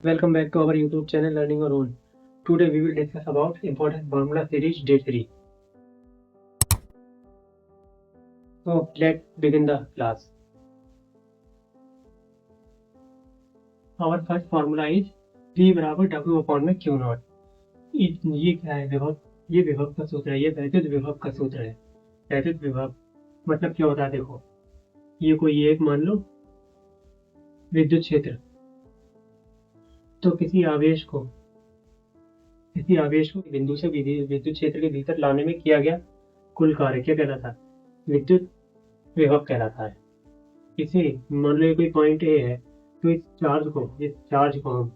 Welcome back to our YouTube channel Learning Our Own. Today we will discuss about important formula series day 3. So let's begin the class. Our first formula is P बराबर W upon में Q not. ये क्या है विभव? ये विभव का सूत्र है. ये वैद्युत विभव का सूत्र है. वैद्युत विभव मतलब क्या होता है? देखो, ये कोई एक मान लो विद्युत क्षेत्र. तो किसी आवेश को बिंदु से विद्युत क्षेत्र के भीतर लाने में किया गया कुल कार्य क्या कहलाता है? विद्युत विभव कहलाता है. इसे मान लो कोई पॉइंट ए है, तो इस चार्ज को हम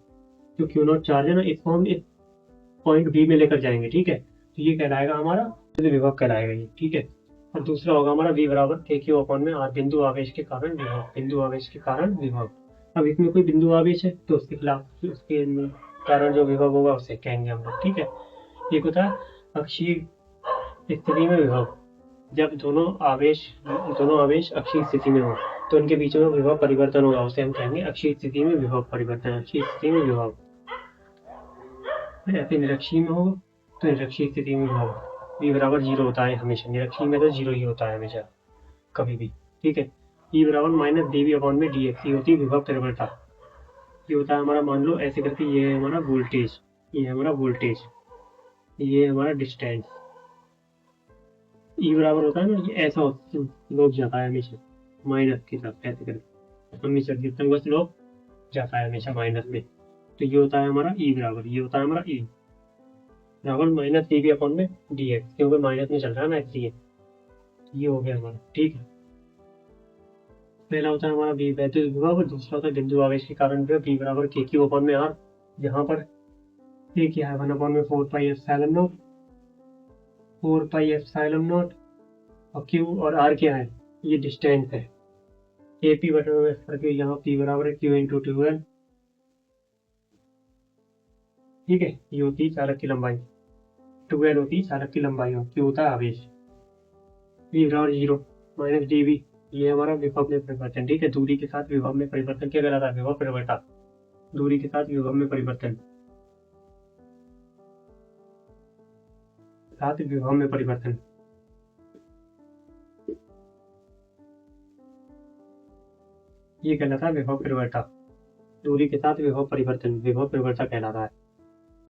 जो क्यू नॉट चार्ज है ना, इसको हम इस पॉइंट बी में लेकर जाएंगे. ठीक है, तो ये कहलाएगा हमारा विभव कहलाएगा ये. ठीक है, और दूसरा होगा हमारा v बराबर के क्यू अपॉन में आर. बिंदु आवेश के कारण विभव. अब इसमें कोई बिंदु आवेश है तो उसके खिलाफ उसके कारण जो विभव होगा उसे कहेंगे हम लोग. ठीक है, एक होता है अक्षीय स्थिति में विभव. जब दोनों आवेश अक्षीय स्थिति में हो तो उनके बीच में विभव परिवर्तन होगा, उसे हम कहेंगे अक्षीय स्थिति में विभव परिवर्तन. अक्षीय स्थिति में विभव ऐसे निरक्षीय में होगा तो निरक्षीय स्थिति में विभव v बराबर 0 होता है हमेशा. निरक्षीय में तो 0 ही होता है हमेशा कभी भी. ठीक है, e बराबर माइनस dv अपॉन में dx. ये होती है विभव परिवर्तन. ये होता है हमारा, मान लो ऐसे करके, ये है हमारा वोल्टेज, ये हमारा डिस्टेंस. ई बराबर होता है ना, ये ऐसा लोप जाता है हमेशा माइनस की तरफ, ऐसे करके हमेशा जितना स्लोप जाता है हमेशा माइनस में. तो ये होता है हमारा ई बराबर, ये होता है हमारा ई बराबर माइनस डी बी अपॉन में डी एक्स, क्योंकि माइनस में चल रहा है ना इसलिए. ये हो गया हमारा. ठीक है, पहला होता है हमारा बी वैद्युत विभव और दूसरा होता है बिंदु आवेश के कारण विभव. बी बराबर के क्यू अपॉन में आर, जहाँ पर ए क्या है 1 अपॉन में 4 पाई एप्सिलॉन नॉट और क्यू और आर क्या है? ये डिस्टेंस है. ए पी बटे करके यहाँ पी बराबर है क्यू इंटू 2n. ठीक है, ये होती है चालक की लंबाई, 2n होती है चालक की लंबाई और क्यू होता है आवेश. v बराबर 0 माइनस dv, ये हमारा विभव में परिवर्तन. ठीक है, दूरी के साथ विभव में परिवर्तन क्या कहलाता है? विभव परिवर्तन. दूरी के साथ विभव में परिवर्तन, ये कहलाता है विभव परिवर्तन. दूरी के साथ विभव परिवर्तन कहलाता है.